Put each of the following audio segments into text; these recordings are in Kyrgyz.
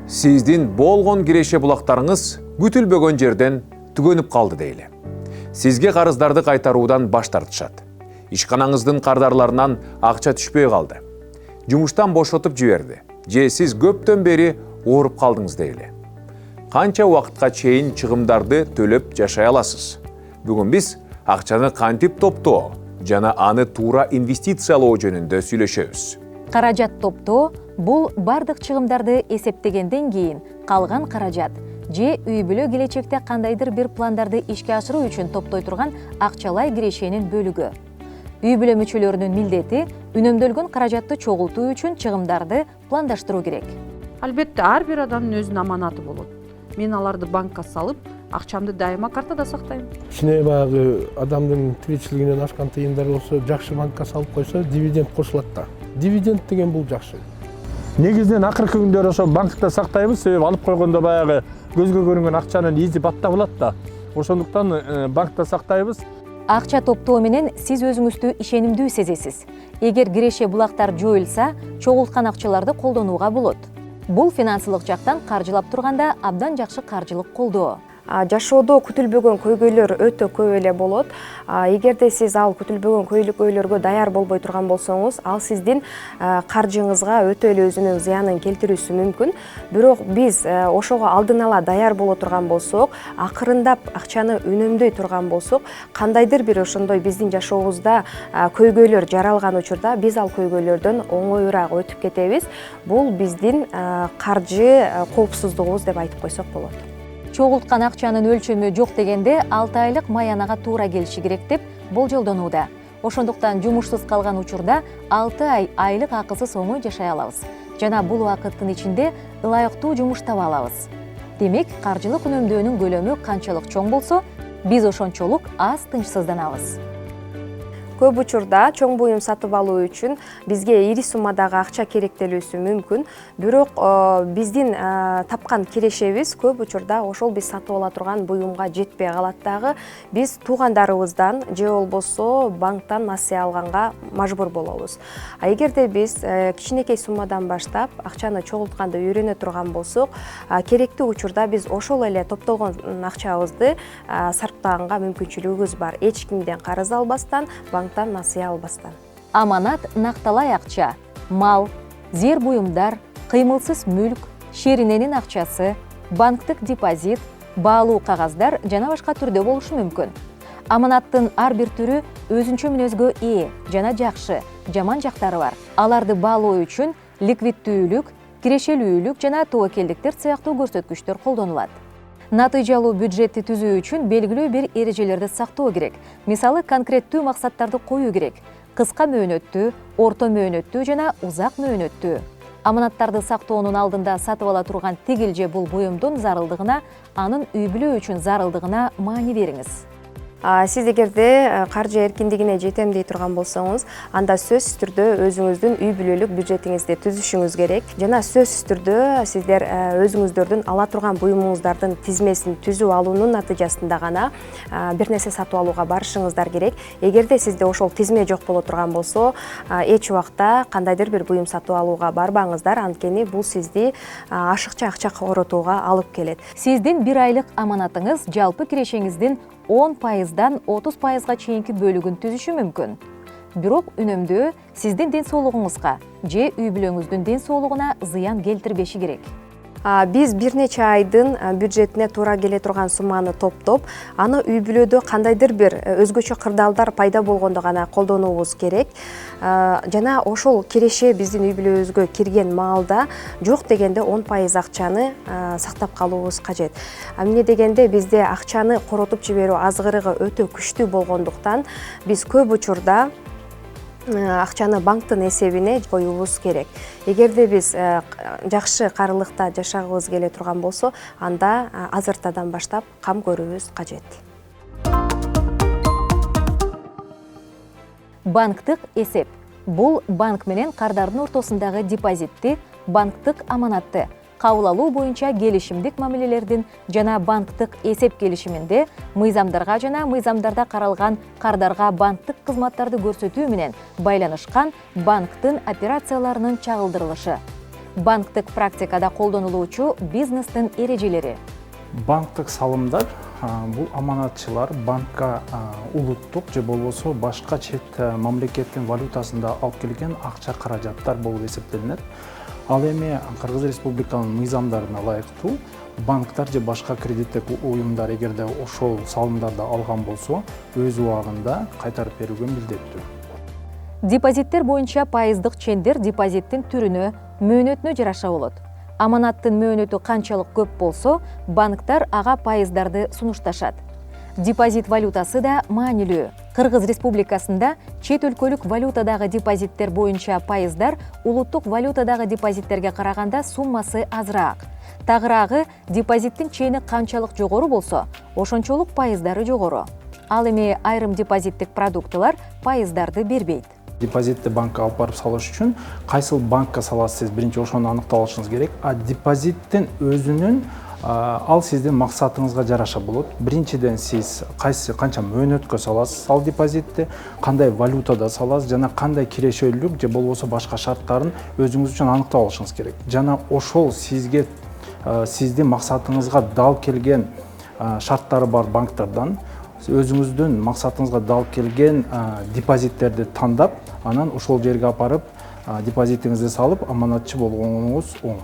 Сиздин болгон киреше булактарыңыз күтүлбөгөн жерден түгөнүп калды дейли. Сизге карыздарды кайтаруудан баш тартышат. Ишканаңыздын кардарларынан акча түшпөй калды. Жумуштан бошотуп жиберди. Же сиз көптөн бери ооруп калдыңыз дейли. Канча убакытка чейин чыгымдарды төлөп жашай аласыз? Бүгүн биз акчаны кантип топтоо жана аны туура инвестициялоо жөнүндө сүйлөшөбүз. Каражат топтоо бул бардык чыгымдарды эсептегенден кийин калган каражат же үй бүлө келечекте кандайдыр бир пландарды ишке ашыруу үчүн топтой турган акчалай кирешенин бөлүгү. Үй бүлө мүчөлөрүнүн милдети үнөмдөлгөн каражатты чогултуу үчүн чыгымдарды пландаштыруу керек. Албетте, ар бир адамдын өзүнүн аманаты болот. Мен аларды банкка салып, акчамды дайыма картада сактайм. Кичине баягы адамдын тиричилигинен ашкан тыйындар болсо, жакшы банкка салып койсо, дивиденд кошулат да. Дивиденд деген бул жакшы. Негизинен акыркы күндөр ошо банкта сактайбыз, себеби алып койгондо баягы көзгө көрүнгөн акчанын изи батта болот да. Ошондуктан банкта сактайбыз. Акча топтоо менен сиз өзүңүздү ишенимдүү сезесиз. Эгер киреше булактар жоюлса, чогулткан акчаларды колдонууга болот. Бул финансылык жактан каржылап турганда абдан жакшы каржылык колдоо. Жашоодо күтүлбөгөн көйгөйлөр өтө көп эле болот. Эгерде сиз ал күтүлбөгөн көйгөйлөргө даяр болбой турган болсоңуз, ал сиздин каржыңызга өтө эле өзүнүн зыянын келтирүүсү мүмкүн. Бирок биз ошого алдын ала даяр боло турган болсок, акырындап акчаны үнөмдөй турган болсок, кандайдыр бир ошондой биздин жашообузда көйгөйлөр жаралган учурда биз ал көйгөйлөрдөн оңоюраак өтүп кетебиз. Бул биздин каржы коопсуздугубуз деп айтып койсок болот. Чогулткан акчанын өлчөмү жок дегенде 6 айлык маянага туура келиши керек деп болжолдонууда. Ошондуктан жумушсуз калган учурда 6 ай айлык акысыз оңой жашай алабыз. Жана бул убакыттын ичинде ылайыктуу жумуш таба алабыз. Демек, каржылык үнөмдөөнүн көлөмү канчалык чоң болсо, биз ошончолук аз тынчсызданабыз. Көп учурда чоң буюм сатып алуу үчүн бизге ири суммадагы акча керектелүүсү мүмкүн. Бирок биздин тапкан кирешебиз көп учурда ошол биз сатып ала турган буюмга жетпей калат дагы. Биз туугандарыбыздан же болбосо банктан насыя алганга мажбур болобуз. Эгерде биз кичинекей суммадан баштап акчаны чогултканды үйрөнө турган болсок, керектүү учурда биз ошол эле топтолгон акчабызды сарптаганга мүмкүнчүлүгүбүз бар. Эч кимден карыз албастан, банктан насыя албастан. Аманат накталай акча, мал, зер буюмдар, кыймылсыз мүлк, шериненин акчасы, банктык депозит, баалуу кагаздар жана башка түрдө болушу мүмкүн. Аманаттын ар бир түрү өзүнчө мүнөзгө ээ жана жакшы, жаман жактары бар. Аларды баалоо үчүн ликвиддүүлүк, кирешелүүлүк жана тобокелдиктер сыяктуу көрсөткүчтөр колдонулат. Натыйжалуу бюджетти түзүү үчүн белгилүү бир эрежелерди сактоо керек. Мисалы, конкреттүү максаттарды коюу керек. Кыска мөөнөттүү, орто мөөнөттүү жана узак мөөнөттүү. Аманаттарды сактоонун алдында сатып ала турган тигил же бул буюмдун зарылдыгына, анын үй бүлө үчүн зарылдыгына маани бериңиз. Сиз эгерде каржы эркиндигине жетем дей турган болсоңуз, анда сөзсүз түрдө өзүңүздүн үй бүлөлүк бюджетиңизди түзүшүңүз керек. Жана сөзсүз түрдө сиздер өзүңүздөрдүн ала турган буюмуңуздардын тизмесин түзүп алуунун натыйжасында гана бир нерсе сатып алууга барышыңыздар керек. Эгерде сизде ошол тизме жок боло турган болсо, эч убакта кандайдыр бир буюм сатып алууга барбаңыздар, анткени бул сизди ашыкча акча коротууга алып келет. Сиздин бир айлык аманатыңыз жалпы кирешеңиздин 10%дан 30%га чейинки бөлүгүн түзүшү мүмкүн. Бирок үнөмдөө сиздин ден соолугуңузга же үй бүлөңүздүн ден соолугуна зыян келтирбеши керек. Биз бир нече айдын бюджетине туура келе турган сумманы топтоп, аны үй бүлөдө кандайдыр бир өзгөчө кырдаалдар пайда болгондо гана колдонуубуз керек. Жана ошол киреше биздин үй бүлөбүзгө кирген маалда жок дегенде 10% акчаны сактап калуубуз кажет. Эмне дегенде бизде акчаны коротуп жиберүү азгырыгы өтө күчтүү болгондуктан биз көп учурда акчаны банктын эсебине коюубуз керек. Эгерде биз жакшы карылыкта жашагыбыз келе турган болсо, анда азыртадан баштап кам көрүүбүз кажет. Банктык эсеп. Бул банк менен кардардын ортосундагы депозитти, банктык аманатты кабыл алуу боюнча келишимдик мамилелердин жана банктык эсеп келишиминде мыйзамдарга жана мыйзамдарда каралган кардарга банктык кызматтарды көрсөтүү менен байланышкан банктын операцияларынын чагылдырылышы. банктык практикада колдонулуучу бизнестин эрежелери. Банктык салымдар бул аманатчылар банкка улуттук же болбосо башка чет мамлекеттин валютасында алып келген акча каражаттар болуп эсептелинет. Ал эми Кыргыз Республиканын мыйзамдарына ылайыктуу банктар же башка кредиттик уюмдар эгерде ошол салымдарды алган болсо өз убагында кайтарып берүүгө милдеттүү. Депозиттер боюнча пайыздык чендер депозиттин түрүнө, мөөнөтүнө жараша болот. Аманаттын мөөнөтү канчалык көп болсо, банктар ага пайыздарды сунушташат. Депозит валютасы да маанилүү. Кыргыз Республикасында чет өлкөлүк валютадагы депозиттер боюнча пайыздар улуттук валютадагы депозиттерге караганда суммасы азыраак. Тагыраагы депозиттин чейни канчалык жогору болсо, ошончолук пайыздары жогору. Ал эми айрым депозиттик продуктылар пайыздарды бербейт. Депозитти банкка алып барып салыш үчүн кайсыл банкка саласыз, биринчи ошону аныктап алышыңыз керек. Депозиттин өзүнүн ал сиздин максатыңызга жараша болот. Биринчиден сиз канча мөөнөткө саласыз ал депозитти, кандай валютада саласыз жана кандай кирешелүүлүк же болбосо башка шарттарын өзүңүз үчүн аныктап алышыңыз керек. Жана ошол сизге сиздин максатыңызга дал келген шарттары бар банктардан өзүңүздүн максатыңызга дал келген депозиттерди тандап, анан ошол жерге апарып депозитиңизди салып аманатчы болгонуңуз оң.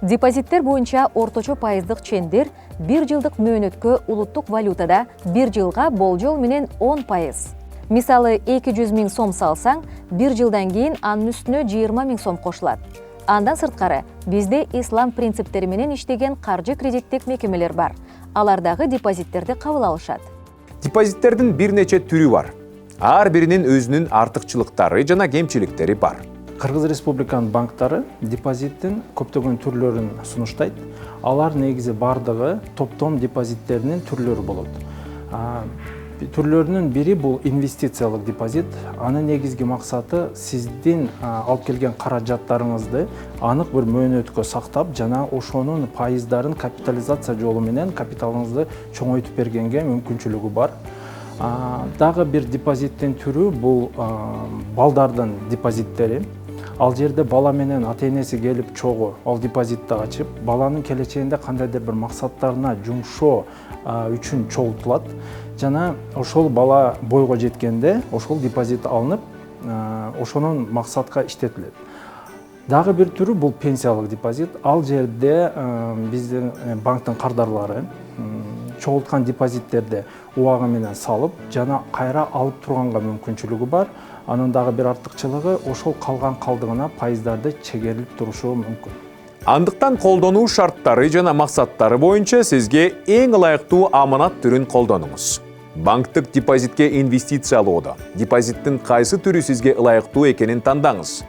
Депозиттер боюнча орточо пайыздык чендер 1 жылдык мөөнөткө улуттук валютада 1 жылга болжол менен 10%. Мисалы 200 000 сом салсаң, 1 жылдан кийин анын үстүнө 20 000 сом кошулат. Андан сырткары, бизде ислам принциптери менен иштеген каржы кредиттик мекемелер бар. Алардагы депозиттерди кабыл алышат. Депозиттердин бир нече түрү бар. Ар биринин өзүнүн артыкчылыктары жана кемчиликтери бар. Кыргыз Республиканын банктары депозиттин көптөгөн түрлөрүн сунуштайт. Алар негизи бардыгы топтом депозиттеринин түрлөрү болот. Түрлөрүнүн бири бул инвестициялык депозит. Анын негизги максаты сиздин алып келген каражаттарыңызды анык бир мөөнөткө сактап жана ошонун пайыздарын капитализация жолу менен капиталыңызды чоңойтуп бергенге мүмкүнчүлүгү бар. Дагы бир депозиттин түрү бул балдардын депозиттери. Ал жерде бала менен ата-энеси келип чогуу ал депозитти ачып, баланын келечегинде кандайдыр бир максаттарына жумшоо үчүн чогултулат. Жана ошол бала бойго жеткенде ошол депозит алынып, ошонун максатка иштетилет. Дагы бир түрү бул пенсиялык депозит. Ал жерде биздин банктын кардарлары чогулткан депозиттерди убагы менен салып, жана кайра алып турганга мүмкүнчүлүгү бар. Анын дагы бир артыкчылыгы ошол калган калдыгына пайыздарды чегерилип турушу мүмкүн. Андыктан колдонуу шарттары жана максаттары боюнча сизге эң ылайыктуу аманат түрүн колдонуңуз. Банктык депозитке инвестициялоодо депозиттин кайсы түрү сизге ылайыктуу экенин тандаңыз.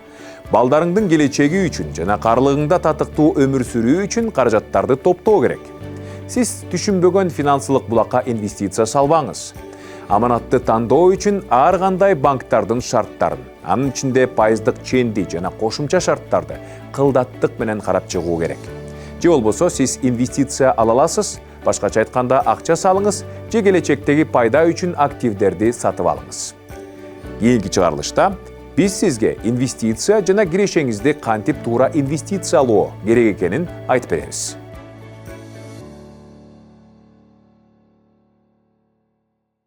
Балдарыңдын келечеги үчүн жана карлыгыңда татыктуу өмүр сүрүү үчүн каражаттарды топтоо керек. Сиз түшүнбөгөн финансылык булакка инвестиция салбаңыз. Аманатты тандоо үчүн ар кандай банктардын шарттарын, анын ичинде пайыздык ченди жана кошумча шарттарды кылдаттык менен карап чыгуу керек. Же болбосо сиз инвестиция ала аласыз, башкача айтканда акча салыңыз, же келечектеги пайда үчүн активдерди сатып алыңыз. Кийинки чыгарылышта биз сизге инвестиция жана кирешеңизди кантип туура инвестициялоо керек экенин айтып беребиз.